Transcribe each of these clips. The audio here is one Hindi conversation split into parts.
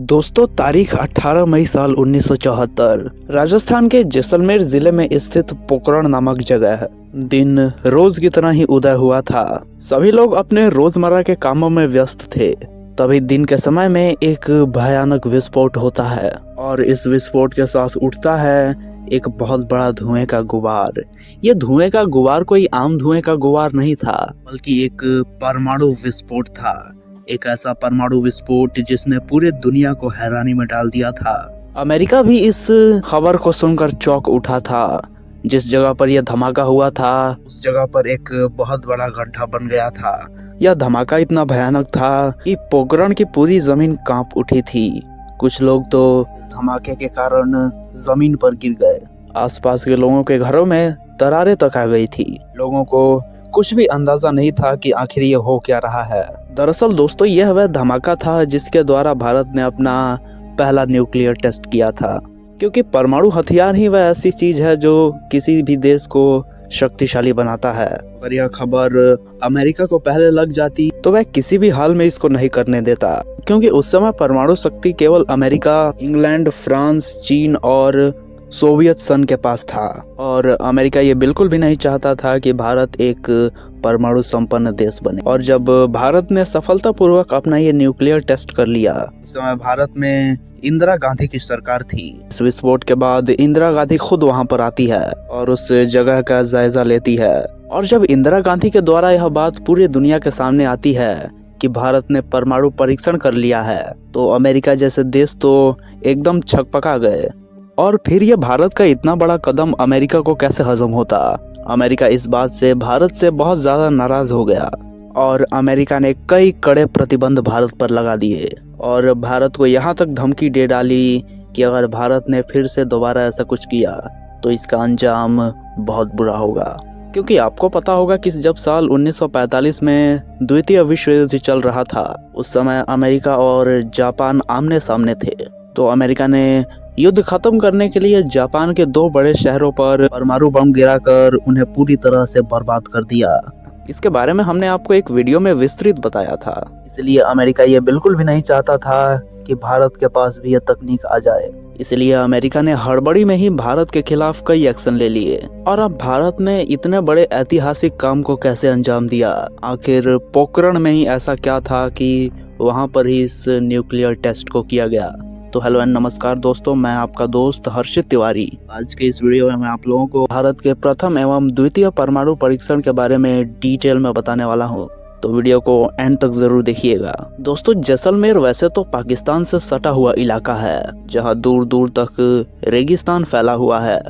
दोस्तों, तारीख 18 मई साल 1974 राजस्थान के जैसलमेर जिले में स्थित पोखरण नामक जगह है। दिन रोज की तरह ही उदय हुआ था। सभी लोग अपने रोजमर्रा के कामों में व्यस्त थे। तभी दिन के समय में एक भयानक विस्फोट होता है और इस विस्फोट के साथ उठता है एक बहुत बड़ा धुएं का गुबार। ये धुएं का गुबार कोई आम धुएं का गुबार नहीं था, बल्कि एक परमाणु विस्फोट था। एक ऐसा परमाणु विस्फोट जिसने पूरे दुनिया को हैरानी में डाल दिया था। अमेरिका भी इस खबर को सुनकर चौंक उठा था। जिस जगह पर यह धमाका हुआ था उस जगह पर एक बहुत बड़ा गड्ढा बन गया था। यह धमाका इतना भयानक था कि पोखरण की पूरी जमीन कांप उठी थी। कुछ लोग तो इस धमाके के कारण जमीन पर गिर गए। आसपास के लोगों के घरों में दरारें तक आ गई थी। लोगों को कुछ भी अंदाजा नहीं था कि आखिर ये हो क्या रहा है। दरअसल दोस्तों, यह वह धमाका था जिसके द्वारा भारत ने अपना पहला न्यूक्लियर टेस्ट किया था, क्योंकि परमाणु हथियार ही वह ऐसी चीज है जो किसी भी देश को शक्तिशाली बनाता है। अगर यह खबर अमेरिका को पहले लग जाती तो वह किसी भी हाल में इसको नहीं करने देता, क्योंकि उस समय परमाणु शक्ति केवल अमेरिका, इंग्लैंड, फ्रांस, चीन और सोवियत संघ के पास था। और अमेरिका ये बिल्कुल भी नहीं चाहता था कि भारत एक परमाणु संपन्न देश बने। और जब भारत ने सफलतापूर्वक अपना ये न्यूक्लियर टेस्ट कर लिया, उस समय भारत में इंदिरा गांधी की सरकार थी। इस विस्फोट के बाद इंदिरा गांधी खुद वहां पर आती है और उस जगह का जायजा लेती है। और जब इंदिरा गांधी के द्वारा यह बात पूरी दुनिया के सामने आती है कि भारत ने परमाणु परीक्षण कर लिया है, तो अमेरिका जैसे देश तो एकदम छकपका गए। और फिर यह भारत का इतना बड़ा कदम अमेरिका को कैसे हजम होता। अमेरिका इस बात से भारत से बहुत ज्यादा नाराज हो गया और अमेरिका ने कई कड़े प्रतिबंध भारत पर लगा दिए और भारत को यहाँ तक धमकी दे डाली कि अगर भारत ने फिर से दोबारा ऐसा कुछ किया तो इसका अंजाम बहुत बुरा होगा। क्योंकि आपको पता होगा कि जब साल 1945 में द्वितीय विश्व युद्ध चल रहा था, उस समय अमेरिका और जापान आमने सामने थे। तो अमेरिका ने युद्ध खत्म करने के लिए जापान के दो बड़े शहरों पर परमाणु बम गिराकर उन्हें पूरी तरह से बर्बाद कर दिया। इसके बारे में हमने आपको एक वीडियो में विस्तृत बताया था। इसलिए अमेरिका ये बिल्कुल भी नहीं चाहता था कि भारत के पास भी यह तकनीक आ जाए। इसलिए अमेरिका ने हड़बड़ी में ही भारत के खिलाफ कई एक्शन ले लिए। और अब भारत ने इतने बड़े ऐतिहासिक काम को कैसे अंजाम दिया? आखिर पोखरण में ही ऐसा क्या था कि वहाँ पर ही इस न्यूक्लियर टेस्ट को किया गया? तो हेलो एंड नमस्कार दोस्तों, मैं आपका दोस्त हर्षित तिवारी। आज के इस वीडियो में मैं आप लोगों को भारत के प्रथम एवं द्वितीय परमाणु परीक्षण के बारे में डिटेल में बताने वाला हूँ। तो वीडियो को एंड तक जरूर देखिएगा। दोस्तों, जैसलमेर वैसे तो पाकिस्तान से सटा हुआ इलाका है जहाँ दूर दूर तक रेगिस्तान फैला हुआ है।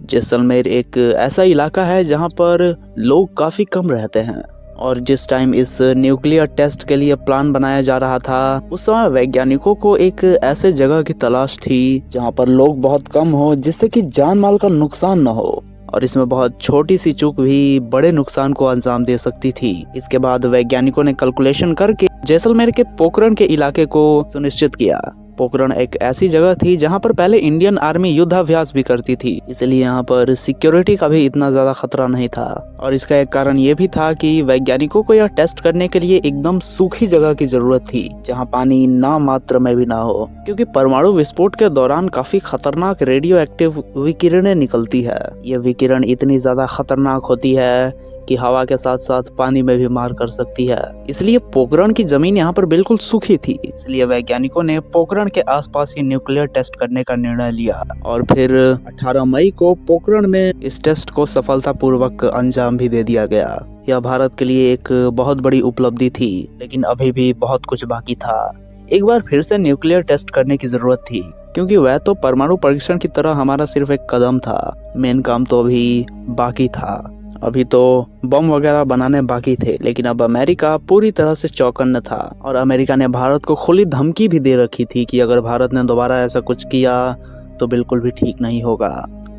जैसलमेर एक ऐसा इलाका है जहाँ पर लोग काफी कम रहते हैं। और जिस टाइम इस न्यूक्लियर टेस्ट के लिए प्लान बनाया जा रहा था, उस समय वैज्ञानिकों को एक ऐसे जगह की तलाश थी जहां पर लोग बहुत कम हो, जिससे कि जान माल का नुकसान न हो। और इसमें बहुत छोटी सी चूक भी बड़े नुकसान को अंजाम दे सकती थी। इसके बाद वैज्ञानिकों ने कैलकुलेशन करके जैसलमेर के पोखरण के इलाके को सुनिश्चित किया। पोखरण एक ऐसी जगह थी जहां पर पहले इंडियन आर्मी युद्धाभ्यास भी करती थी, इसलिए यहाँ पर सिक्योरिटी का भी इतना ज्यादा खतरा नहीं था। और इसका एक कारण ये भी था कि वैज्ञानिकों को यह टेस्ट करने के लिए एकदम सूखी जगह की जरूरत थी, जहाँ पानी ना मात्र में भी ना हो, क्योंकि परमाणु विस्फोट के दौरान काफी खतरनाक रेडियो एक्टिव विकिरणें निकलती है। ये विकिरण इतनी ज्यादा खतरनाक होती है कि हवा के साथ साथ पानी में भी मार कर सकती है। इसलिए पोखरण की जमीन यहाँ पर बिल्कुल सूखी थी। इसलिए वैज्ञानिकों ने पोखरण के आसपास ही न्यूक्लियर टेस्ट करने का निर्णय लिया और फिर 18 मई को पोखरण में इस टेस्ट को सफलतापूर्वक अंजाम भी दे दिया गया। यह भारत के लिए एक बहुत बड़ी उपलब्धि थी, लेकिन अभी भी बहुत कुछ बाकी था। एक बार फिर से न्यूक्लियर टेस्ट करने की जरूरत थी, क्योंकि वह तो परमाणु परीक्षण की तरह हमारा सिर्फ एक कदम था। मेन काम तो अभी बाकी था। अभी तो बम वगैरह बनाने बाकी थे, लेकिन अब अमेरिका पूरी तरह से चौकन्ना था और अमेरिका ने भारत को खुली धमकी भी दे रखी थी कि अगर भारत ने दोबारा ऐसा कुछ किया तो बिल्कुल भी ठीक नहीं होगा।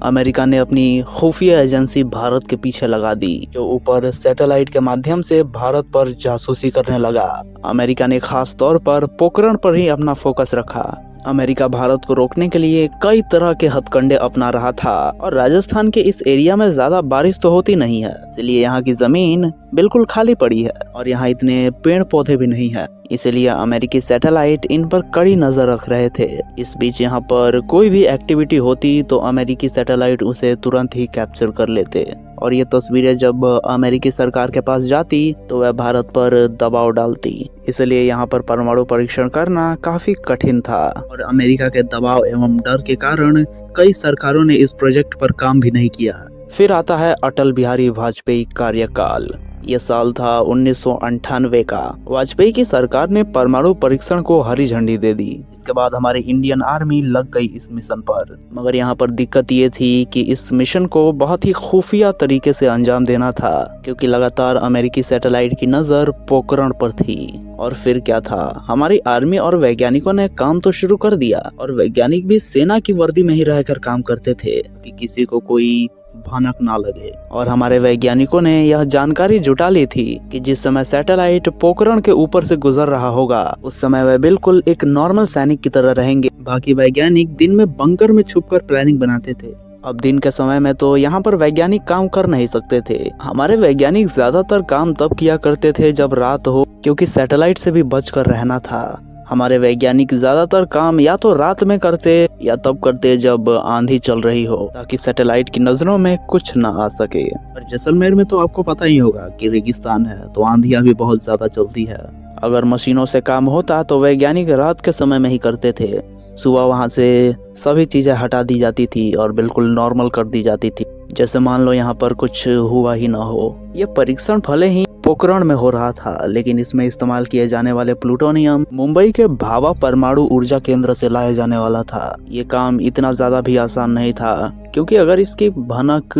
अमेरिका ने अपनी खुफिया एजेंसी भारत के पीछे लगा दी, जो ऊपर सैटेलाइट के माध्यम से भारत पर जासूसी करने लगा। अमेरिका ने खास तौर पर पोखरण पर ही अपना फोकस रखा, अमेरिका भारत को रोकने के लिए कई तरह के हथकंडे अपना रहा था और राजस्थान के इस एरिया में ज्यादा बारिश तो होती नहीं है, इसलिए यहाँ की जमीन बिल्कुल खाली पड़ी है और यहाँ इतने पेड़ पौधे भी नहीं है, इसलिए अमेरिकी सैटेलाइट इन पर कड़ी नजर रख रहे थे। इस बीच यहाँ पर कोई भी एक्टिविटी होती तो अमेरिकी सैटेलाइट उसे तुरंत ही कैप्चर कर लेते और ये तस्वीरें जब अमेरिकी सरकार के पास जाती तो वह भारत पर दबाव डालती। इसलिए यहाँ पर परमाणु परीक्षण करना काफी कठिन था और अमेरिका के दबाव एवं डर के कारण कई सरकारों ने इस प्रोजेक्ट पर काम भी नहीं किया। फिर आता है अटल बिहारी वाजपेयी कार्यकाल। ये साल था 1998 का। वाजपेयी की सरकार ने परमाणु परीक्षण को हरी झंडी दे दी। इसके बाद हमारी इंडियन आर्मी लग गई इस मिशन पर, मगर यहाँ पर दिक्कत ये थी कि इस मिशन को बहुत ही खुफिया तरीके से अंजाम देना था, क्योंकि लगातार अमेरिकी सैटेलाइट की नजर पोखरण पर थी। और फिर क्या था, हमारी आर्मी और वैज्ञानिकों ने काम तो शुरू कर दिया और वैज्ञानिक भी सेना की वर्दी में ही रहकर काम करते थे कि किसी को कोई भनक ना लगे। और हमारे वैज्ञानिकों ने यह जानकारी जुटा ली थी कि जिस समय सैटेलाइट पोखरण के ऊपर से गुजर रहा होगा उस समय वह बिल्कुल एक नॉर्मल सैनिक की तरह रहेंगे। बाकी वैज्ञानिक दिन में बंकर में छुपकर प्लानिंग बनाते थे। अब दिन के समय में तो यहाँ पर वैज्ञानिक काम कर नहीं सकते थे। हमारे वैज्ञानिक ज्यादातर काम तब किया करते थे जब रात हो, क्योंकि सैटेलाइट से भी बचकर रहना था। हमारे वैज्ञानिक ज्यादातर काम या तो रात में करते या तब करते जब आंधी चल रही हो, ताकि सैटेलाइट की नजरों में कुछ न आ सके। और जैसलमेर में तो आपको पता ही होगा कि रेगिस्तान है, तो आंधियां भी बहुत ज्यादा चलती है। अगर मशीनों से काम होता तो वैज्ञानिक रात के समय में ही करते थे। सुबह वहां से सभी चीजें हटा दी जाती थी और बिल्कुल नॉर्मल कर दी जाती थी, जैसे मान लो यहाँ पर कुछ हुआ ही ना हो। ये परीक्षण भले ही पोखरण में हो रहा था, लेकिन इसमें इस्तेमाल किए जाने वाले प्लूटोनियम मुंबई के भाभा परमाणु ऊर्जा केंद्र से लाया जाने वाला था। ये काम इतना ज्यादा भी आसान नहीं था, क्योंकि अगर इसकी भनक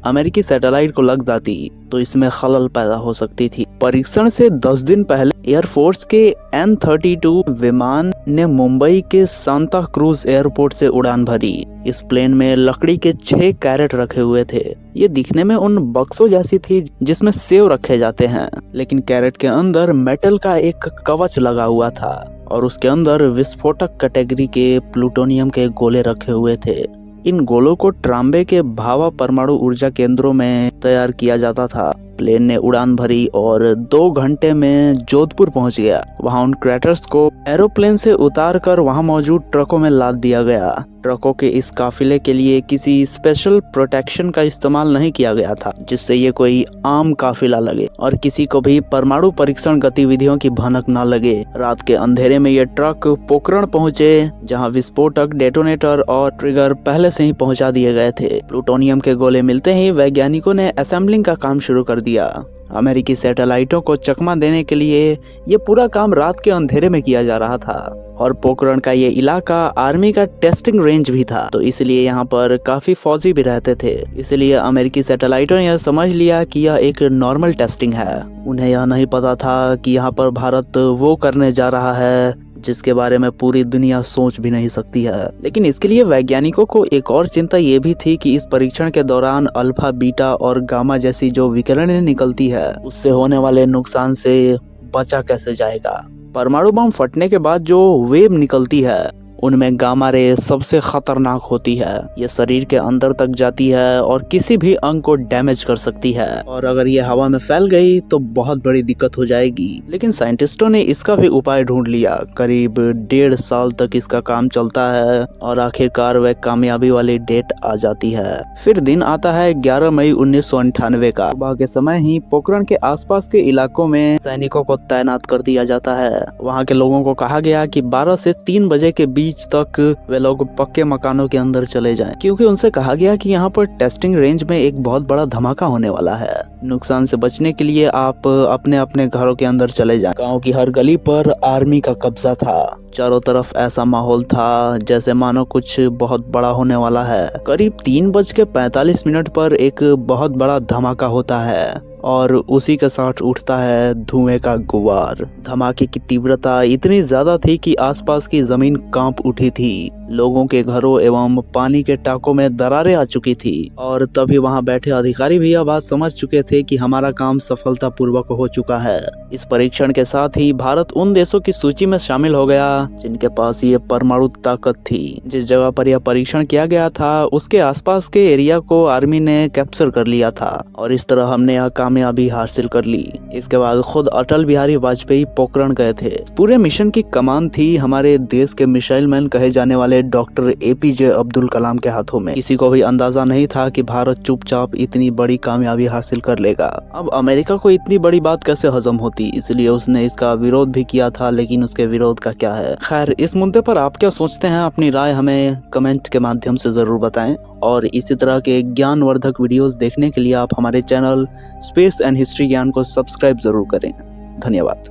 अमेरिकी सैटेलाइट को लग जाती तो इसमें खलल पैदा हो सकती थी। परीक्षण से 10 दिन पहले एयरफोर्स के N-32 विमान ने मुंबई के सांता क्रूज एयरपोर्ट से उड़ान भरी। इस प्लेन में लकड़ी के 6 कैरेट रखे हुए थे। ये दिखने में उन बक्सों जैसी थी जिसमें सेव रखे जाते हैं, लेकिन कैरेट के अंदर मेटल का एक कवच लगा हुआ था और उसके अंदर विस्फोटक कैटेगरी के प्लूटोनियम के गोले रखे हुए थे। इन गोलों को ट्राम्बे के भाभा परमाणु ऊर्जा केंद्रों में तैयार किया जाता था। प्लेन ने उड़ान भरी और 2 घंटे में जोधपुर पहुंच गया। वहां उन क्रैटर्स को एरोप्लेन से उतारकर वहां मौजूद ट्रकों में लाद दिया गया। ट्रकों के इस काफिले के लिए किसी स्पेशल प्रोटेक्शन का इस्तेमाल नहीं किया गया था, जिससे ये कोई आम काफिला लगे और किसी को भी परमाणु परीक्षण गतिविधियों की भनक न लगे। रात के अंधेरे में ये ट्रक पोखरण पहुंचे, जहां विस्फोटक, डेटोनेटर और ट्रिगर पहले से ही पहुंचा दिए गए थे। प्लूटोनियम के गोले मिलते ही वैज्ञानिकों ने असेंबलिंग का काम शुरू कर दिया। अमेरिकी सैटेलाइटों को चकमा देने के लिए ये पूरा काम रात के अंधेरे में किया जा रहा था और पोखरण का ये इलाका आर्मी का टेस्टिंग रेंज भी था, तो इसलिए यहाँ पर काफी फौजी भी रहते थे। इसलिए अमेरिकी सैटेलाइटों ने यह समझ लिया कि यह एक नॉर्मल टेस्टिंग है। उन्हें यह नहीं पता था कि यहाँ पर भारत वो करने जा रहा है जिसके बारे में पूरी दुनिया सोच भी नहीं सकती है। लेकिन इसके लिए वैज्ञानिकों को एक और चिंता ये भी थी कि इस परीक्षण के दौरान अल्फा, बीटा और गामा जैसी जो विकिरणें निकलती है उससे होने वाले नुकसान से बचा कैसे जाएगा। परमाणु बम फटने के बाद जो वेव निकलती है उनमें गामा रे सबसे खतरनाक होती है। ये शरीर के अंदर तक जाती है और किसी भी अंग को डैमेज कर सकती है, और अगर ये हवा में फैल गई तो बहुत बड़ी दिक्कत हो जाएगी। लेकिन साइंटिस्टों ने इसका भी उपाय ढूंढ लिया। करीब 1.5 साल तक इसका काम चलता है और आखिरकार वह कामयाबी वाली डेट आ जाती है। फिर दिन आता है 11 मई 1998 का। सुबह के समय ही पोखरण के आसपास के इलाकों में सैनिकों को तैनात कर दिया जाता है। वहाँ के लोगों को कहा गया कि 12 से 3 बजे के बीच तक वे लोग पक्के मकानों के अंदर चले जाएं, क्योंकि उनसे कहा गया कि यहाँ पर टेस्टिंग रेंज में एक बहुत बड़ा धमाका होने वाला है। नुकसान से बचने के लिए आप अपने अपने घरों के अंदर चले जाएं। गांव की हर गली पर आर्मी का कब्जा था। चारों तरफ ऐसा माहौल था जैसे मानो कुछ बहुत बड़ा होने वाला है। करीब 3:45 पर एक बहुत बड़ा धमाका होता है और उसी के साथ उठता है धुएं का गुबार। धमाके की तीव्रता इतनी ज्यादा थी कि आसपास की जमीन कांप उठी थी। लोगों के घरों एवं पानी के टाकों में दरारें आ चुकी थी और तभी वहां बैठे अधिकारी भी यह बात समझ चुके थे कि हमारा काम सफलतापूर्वक हो चुका है। इस परीक्षण के साथ ही भारत उन देशों की सूची में शामिल हो गया जिनके पास ये परमाणु ताकत थी। जिस जगह पर यह परीक्षण किया गया था उसके आसपास के एरिया को आर्मी ने कैप्चर कर लिया था और इस तरह हमने यह कामयाबी हासिल कर ली। इसके बाद खुद अटल बिहारी वाजपेयी पोखरण गए थे। पूरे मिशन की कमान थी हमारे देश के मिसाइल मैन कहे जाने वाले डॉक्टर APJ अब्दुल कलाम के हाथों में। किसी को भी अंदाजा नहीं था कि भारत चुपचाप इतनी बड़ी कामयाबी हासिल कर लेगा। अब अमेरिका को इतनी बड़ी बात कैसे हजम होती, इसलिए उसने इसका विरोध भी किया था, लेकिन उसके विरोध का क्या है। खैर, इस मुद्दे पर आप क्या सोचते हैं, अपनी राय हमें कमेंट के माध्यम से जरूर बताएं और इसी तरह के ज्ञानवर्धक वीडियोस देखने के लिए आप हमारे चैनल स्पेस एंड हिस्ट्री ज्ञान को सब्सक्राइब जरूर करें। धन्यवाद।